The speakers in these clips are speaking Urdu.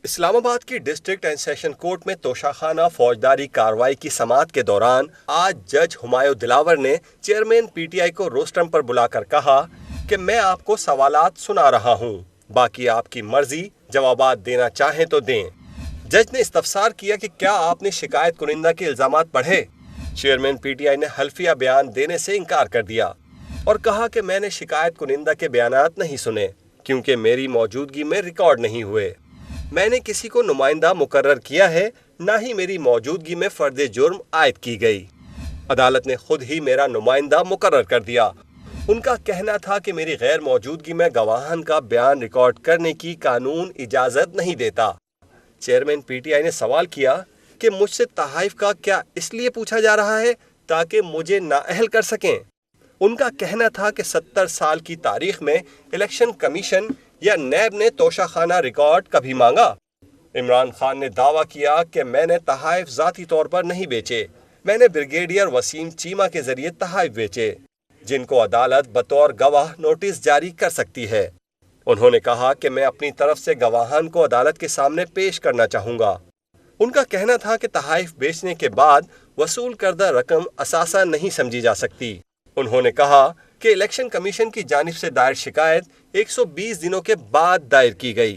اسلام آباد کی ڈسٹرکٹ اینڈ سیشن کورٹ میں توشاخانہ فوجداری کارروائی کی سماعت کے دوران آج جج ہمایوں دلاور نے چیئرمین پی ٹی آئی کو روسٹرم پر بلا کر کہا کہ میں آپ کو سوالات سنا رہا ہوں، باقی آپ کی مرضی، جوابات دینا چاہیں تو دیں۔ جج نے استفسار کیا کہ کیا آپ نے شکایت کنندہ کے الزامات پڑھے؟ چیئرمین پی ٹی آئی نے حلفیہ بیان دینے سے انکار کر دیا اور کہا کہ میں نے شکایت کنندہ کے بیانات نہیں سنے کیونکہ میری موجودگی میں ریکارڈ نہیں ہوئے۔ میں نے کسی کو نمائندہ مقرر کیا ہے، نہ ہی میری موجودگی میں فرد جرم عائد کی گئی۔ عدالت نے خود ہی میرا نمائندہ مقرر کر دیا۔ ان کا کہنا تھا کہ میری غیر موجودگی میں گواہان کا بیان ریکارڈ کرنے کی قانون اجازت نہیں دیتا۔ چیئرمین پی ٹی آئی نے سوال کیا کہ مجھ سے تحائف کا کیا اس لیے پوچھا جا رہا ہے تاکہ مجھے نااہل کر سکیں۔ ان کا کہنا تھا کہ 70 سال کی تاریخ میں الیکشن کمیشن یا نیب نے توشاخانہ ریکارڈ کبھی مانگا؟ عمران خان نے دعویٰ کیا کہ میں نے تحائف ذاتی طور پر نہیں بیچے، میں نے بریگیڈیئر وسیم چیمہ کے ذریعے تحائف بیچے جن کو عدالت بطور گواہ نوٹس جاری کر سکتی ہے۔ انہوں نے کہا کہ میں اپنی طرف سے گواہان کو عدالت کے سامنے پیش کرنا چاہوں گا۔ ان کا کہنا تھا کہ تحائف بیچنے کے بعد وصول کردہ رقم اثاثہ نہیں سمجھی جا سکتی۔ انہوں نے کہا کہ الیکشن کمیشن کی جانب سے دائر شکایت 120 دنوں کے بعد دائر کی گئی،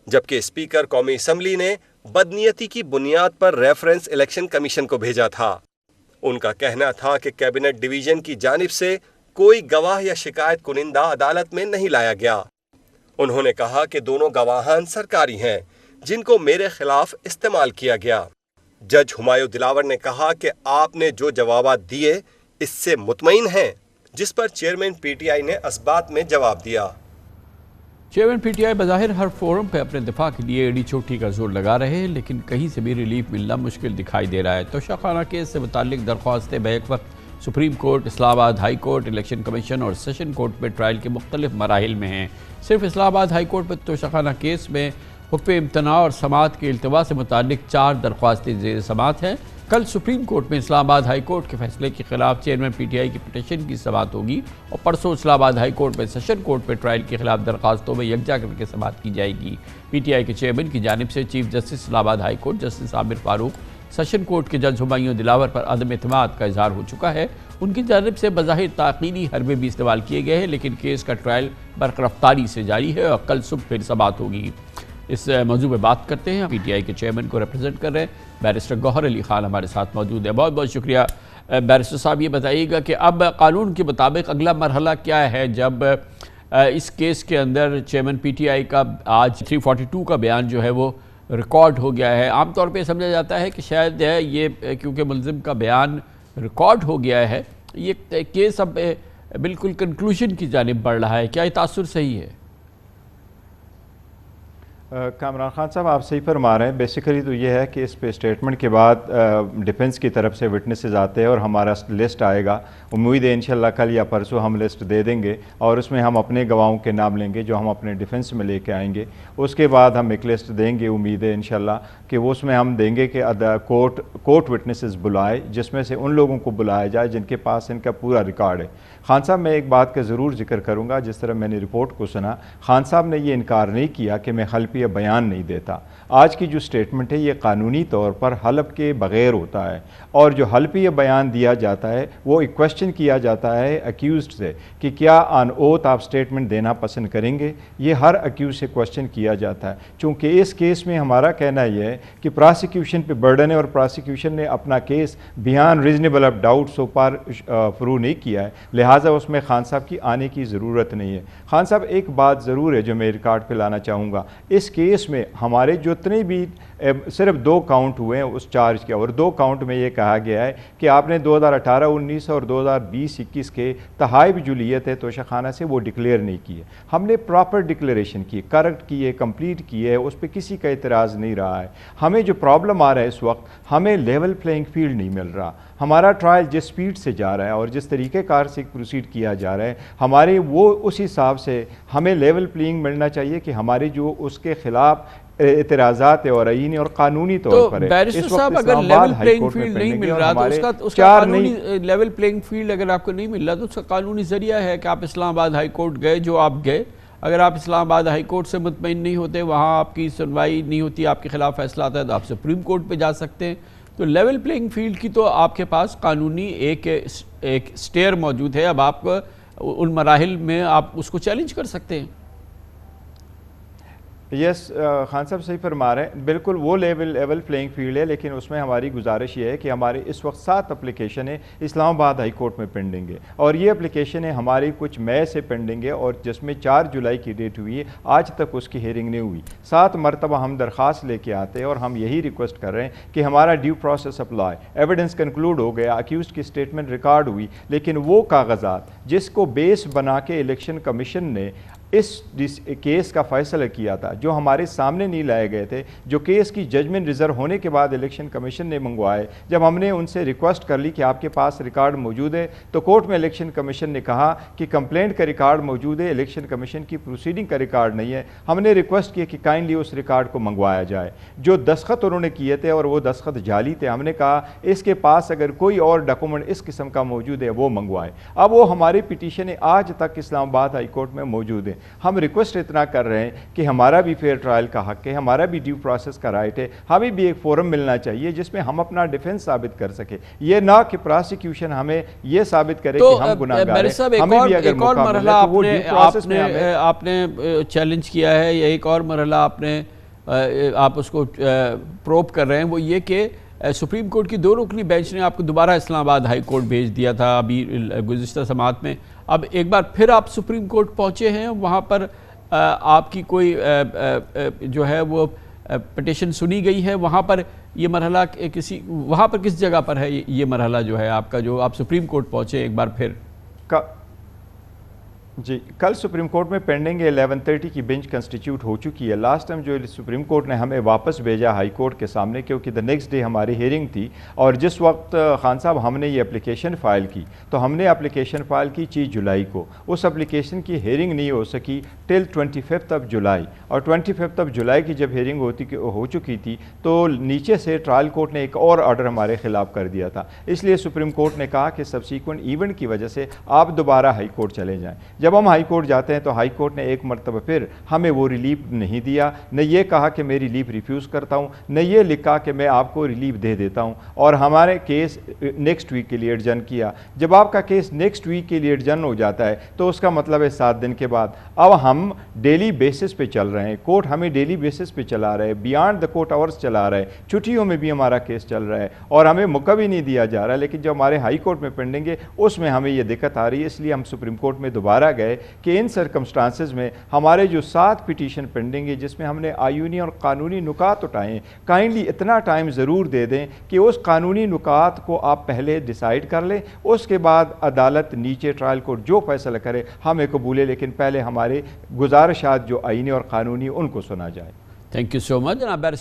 جبکہ اسپیکر قومی اسمبلی نے بدنیتی کی بنیاد پر ریفرنس الیکشن کمیشن کو بھیجا تھا۔ ان کا کہنا تھا کہ کیبنٹ ڈویژن کی جانب سے کوئی گواہ یا شکایت کنندہ عدالت میں نہیں لایا گیا۔ انہوں نے کہا کہ دونوں گواہان سرکاری ہیں جن کو میرے خلاف استعمال کیا گیا۔ جج ہمایوں دلاور نے کہا کہ آپ نے جو جوابات دیے اس سے مطمئن ہیں، جس پر چیئرمین پی ٹی آئی نے اثبات میں جواب دیا۔ چیئرمین پی ٹی آئی بظاہر ہر فورم پہ اپنے دفاع کے لیے ایڑی چوٹی کا زور لگا رہے ہیں، لیکن کہیں سے بھی ریلیف ملنا مشکل دکھائی دے رہا ہے۔ توشاخانہ کیس سے متعلق درخواستیں بیک وقت سپریم کورٹ، اسلام آباد ہائی کورٹ، الیکشن کمیشن اور سیشن کورٹ میں ٹرائل کے مختلف مراحل میں ہیں۔ صرف اسلام آباد ہائی کورٹ میں توشاخانہ کیس میں حکم امتناع اور سماعت کے التوا سے متعلق 4 درخواستیں زیر سماعت ہیں۔ کل سپریم کورٹ میں اسلام آباد ہائی کورٹ کے فیصلے کے خلاف چیئرمین پی ٹی آئی کی پٹیشن کی سماعت ہوگی اور پرسوں اسلام آباد ہائی کورٹ میں سیشن کورٹ میں ٹرائل کے خلاف درخواستوں میں یکجا کر کے سماعت کی جائے گی۔ پی ٹی آئی کے چیئرمین کی جانب سے چیف جسٹس اسلام آباد ہائی کورٹ جسٹس عامر فاروق، سیشن کورٹ کے جج ہمایوں دلاور پر عدم اعتماد کا اظہار ہو چکا ہے۔ ان کی جانب سے بظاہر تعقیدی حربے بھی استعمال کیے گئے ہیں، لیکن کیس کا ٹرائل بررفتاری سے جاری ہے اور کل صبح پھر سماعت ہوگی۔ اس موضوع پہ بات کرتے ہیں، پی ٹی آئی کے چیئرمین کو ریپرزینٹ کر رہے ہیں بیرسٹر گوہر علی خان ہمارے ساتھ موجود ہے۔ بہت بہت شکریہ بیرسٹر صاحب۔ یہ بتائیے گا کہ اب قانون کے مطابق اگلا مرحلہ کیا ہے جب اس کیس کے اندر چیئرمین پی ٹی آئی کا آج 342 کا بیان جو ہے وہ ریکارڈ ہو گیا ہے؟ عام طور پہ سمجھا جاتا ہے کہ شاید یہ کیونکہ ملزم کا بیان ریکارڈ ہو گیا ہے، یہ کیس اب بالکل کنکلوژن کی جانب بڑھ رہا ہے، کیا یہ تاثر صحیح ہے؟ کامران خان صاحب آپ صحیح فرما رہے ہیں۔ بیسیکلی تو یہ ہے کہ اس پہ اسٹیٹمنٹ کے بعد ڈیفنس کی طرف سے وٹنسز آتے ہیں اور ہمارا لسٹ آئے گا۔ امید ہے انشاءاللہ کل یا پرسوں ہم لسٹ دے دیں گے اور اس میں ہم اپنے گواہوں کے نام لیں گے جو ہم اپنے ڈیفنس میں لے کے آئیں گے۔ اس کے بعد ہم ایک لسٹ دیں گے، امید ہے انشاءاللہ کہ اس میں ہم دیں گے کہ کورٹ وٹنسز بلائے، جس میں سے ان لوگوں کو بلایا جائے جن کے پاس ان کا پورا ریکارڈ ہے۔ خان صاحب میں ایک بات کا ضرور ذکر کروں گا، جس طرح میں نے رپورٹ کو سنا، خان صاحب نے یہ انکار نہیں کیا کہ میں حلفیہ بیان نہیں دیتا۔ آج کی جو سٹیٹمنٹ ہے یہ قانونی طور پر حلف کے بغیر ہوتا ہے، اور جو حلفیہ بیان دیا جاتا ہے وہ ایک کوشچن کیا جاتا ہے اکیوزڈ سے کہ کیا آن اوتھ آپ سٹیٹمنٹ دینا پسند کریں گے۔ یہ ہر اکیوز سے کوشچن کیا جاتا ہے۔ چونکہ اس کیس میں ہمارا کہنا یہ ہے کہ پراسیکیوشن پہ برڈن ہے اور پراسیکیوشن نے اپنا کیس بیان reasonable of doubt so for prove نہیں کیا ہے، لہٰذا اس میں خان صاحب کی آنے کی ضرورت نہیں ہے۔ خان صاحب ایک بات ضرور ہے جو میں ریکارڈ پہ لانا چاہوں گا، اس کیس میں ہمارے جتنے بھی صرف 2 کاؤنٹ ہوئے ہیں اس چارج کے، اور 2 کاؤنٹ میں یہ کہا گیا ہے کہ آپ نے 2018-19 اور 2020-21 کے تحائف جو لیے تھے توشاخانہ سے وہ ڈکلیئر نہیں کیے۔ ہم نے پراپر ڈکلیریشن کی، کریکٹ کی ہے، کمپلیٹ کی ہے، اس پہ کسی کا اعتراض نہیں رہا ہے۔ ہمیں جو پرابلم آ رہا ہے اس وقت، ہمیں لیول پلینگ فیلڈ نہیں مل رہا۔ ہمارا ٹرائل جس سپیڈ سے جا رہا ہے اور جس طریقہ کار سے پروسیڈ کیا جا رہا ہے، ہمارے وہ اس حساب سے ہمیں لیول پلینگ ملنا چاہیے کہ ہمارے جو اس کے خلاف اعتراضات اور آئینی اور قانونی طور پر ہے۔ بیرسٹر صاحب اگر لیول پلینگ فیلڈ نہیں مل رہا تو اس کا قانونی لیول پلینگ فیلڈ اگر آپ کو نہیں مل رہا تو اس کا قانونی ذریعہ ہے کہ آپ اسلام آباد ہائی کورٹ گئے جو آپ گئے، اگر آپ اسلام آباد ہائی کورٹ سے مطمئن نہیں ہوتے، وہاں آپ کی سنوائی نہیں ہوتی، آپ کے خلاف فیصلہ آتا ہے تو آپ سپریم کورٹ پہ جا سکتے ہیں. تو لیول پلینگ فیلڈ کی تو آپ کے پاس قانونی ایک سٹیئر موجود ہے. اب آپ ان مراحل میں آپ اس کو چیلنج کر سکتے ہیں. یس خان صاحب صحیح فرما رہے ہیں، بالکل وہ لیول پلینگ فیلڈ ہے، لیکن اس میں ہماری گزارش یہ ہے کہ ہمارے اس وقت 7 اپلیکیشنیں اسلام آباد ہائی کورٹ میں پینڈنگ ہے، اور یہ اپلیکیشنیں ہماری کچھ مئی سے پینڈنگ ہے، اور جس میں 4 جولائی کی ڈیٹ ہوئی ہے، آج تک اس کی ہیئرنگ نہیں ہوئی. 7 مرتبہ ہم درخواست لے کے آتے ہیں اور ہم یہی ریکویسٹ کر رہے ہیں کہ ہمارا due process apply, evidence conclude ہو گیا، اکیوزڈ کی اسٹیٹمنٹ ریکارڈ ہوئی، لیکن وہ کاغذات جس کو بیس بنا کے الیکشن کمیشن نے اس کیس کا فیصلہ کیا تھا، جو ہمارے سامنے نہیں لائے گئے تھے، جو کیس کی ججمنٹ ریزرو ہونے کے بعد الیکشن کمیشن نے منگوائے، جب ہم نے ان سے ریکویسٹ کر لی کہ آپ کے پاس ریکارڈ موجود ہے، تو کورٹ میں الیکشن کمیشن نے کہا کہ کمپلینٹ کا ریکارڈ موجود ہے، الیکشن کمیشن کی پروسیڈنگ کا ریکارڈ نہیں ہے. ہم نے ریکویسٹ کی کہ کائنڈلی اس ریکارڈ کو منگوایا جائے. جو دستخط انہوں نے کیے تھے اور وہ دستخط جعلی تھے، ہم نے کہا اس کے پاس اگر کوئی اور ڈاکومنٹ اس قسم کا موجود ہے وہ منگوائے. اب وہ ہماری پٹیشنیں آج تک اسلام آباد ہائی کورٹ میں موجود ہیں. ہم ریکویسٹ اتنا کر رہے ہیں کہ ہمارا بھی فیئر ٹرائل کا حق ہے، ہمارا بھی ڈیو پروسیس کا رائٹ ہے، ہمیں بھی ایک فورم ملنا چاہیے جس میں ہم اپنا ڈیفنس ثابت کر سکے. یہ نہ کہ پراسیکیوشن ہمیں یہ ثابت کرے کہ ہم گناہگار ہیں. ہمیں بھی اگر موقع ملے تو وہ ڈیو پروسیس میں آپ نے چیلنج کیا ہے، یا ایک اور مرحلہ آپ اس کو پروب کر رہے ہیں، وہ یہ کہ سپریم کورٹ کی 2 رکنی بینچ نے آپ کو دوبارہ اسلام آباد ہائی کورٹ بھیج دیا تھا ابھی گزشتہ سماعت میں. اب ایک بار پھر آپ سپریم کورٹ پہنچے ہیں، وہاں پر آپ کی کوئی جو ہے وہ پٹیشن سنی گئی ہے. وہاں پر یہ مرحلہ وہاں پر کس جگہ پر ہے یہ مرحلہ جو ہے آپ کا، جو آپ سپریم کورٹ پہنچے ایک بار پھر؟ جی، کل سپریم کورٹ میں پینڈنگ ہے، 11:30 کی بینچ کنسٹیٹیوٹ ہو چکی ہے. لاسٹ ٹائم جو سپریم کورٹ نے ہمیں واپس بھیجا ہائی کورٹ کے سامنے، کیونکہ دا نیکسٹ ڈے ہماری ہیئرنگ تھی، اور جس وقت خان صاحب ہم نے یہ اپلیکیشن فائل کی، تو ہم نے اپلیکیشن فائل کی 6 جولائی کو. اس اپلیکیشن کی ہیئرنگ نہیں ہو سکی ٹل 25 جولائی، اور 25 جولائی کی جب ہیئرنگ ہو چکی تھی تو نیچے سے ٹرائل کورٹ نے ایک اور آرڈر ہمارے خلاف کر دیا تھا. اس لیے سپریم کورٹ نے کہا کہ سبسیکوینٹ ایونٹ کی وجہ سے آپ دوبارہ ہائی کورٹ چلے جائیں. جب ہم ہائی کورٹ جاتے ہیں تو ہائی کورٹ نے ایک مرتبہ پھر ہمیں وہ ریلیف نہیں دیا، نہ یہ کہا کہ میں ریلیف ریفیوز کرتا ہوں، نہ یہ لکھا کہ میں آپ کو ریلیف دے دیتا ہوں، اور ہمارے کیس نیکسٹ ویک کے لیے ایڈجن کیا. جب آپ کا کیس نیکسٹ ویک کے لیے ایڈجن ہو جاتا ہے تو اس کا مطلب ہے 7 دن کے بعد. اب ہم ڈیلی بیسس پہ چل رہے ہیں، کورٹ ہمیں ڈیلی بیسس پہ چلا رہا ہے، بیانڈ دا کورٹ آورز چلا رہا ہے، چھٹیوں میں بھی ہمارا کیس چل رہا ہے، اور ہمیں موقع بھی نہیں دیا جا رہا. لیکن جو ہمارے ہائی کورٹ میں پینڈنگ ہے اس میں ہمیں یہ دقت آ رہی ہے. اس لیے ہم سپریم کورٹ میں دوبارہ گئے کہ ان سرکمسٹانسز میں ہمارے جو 7 پٹیشن پینڈنگ ہے، جس میں ہم نے آئینی اور قانونی نکات اٹھائے ہیں، کائنڈلی اتنا ٹائم ضرور دے دیں کہ اس قانونی نکات کو آپ پہلے ڈیسائیڈ کر لیں، اس کے بعد عدالت نیچے ٹرائل کورٹ جو فیصلہ کرے ہمیں قبول ہے، لیکن پہلے ہمارے گزارشات جو آئینی اور قانونی ان کو سنا جائے. تھینک یو سو مچ جناب بیرسٹر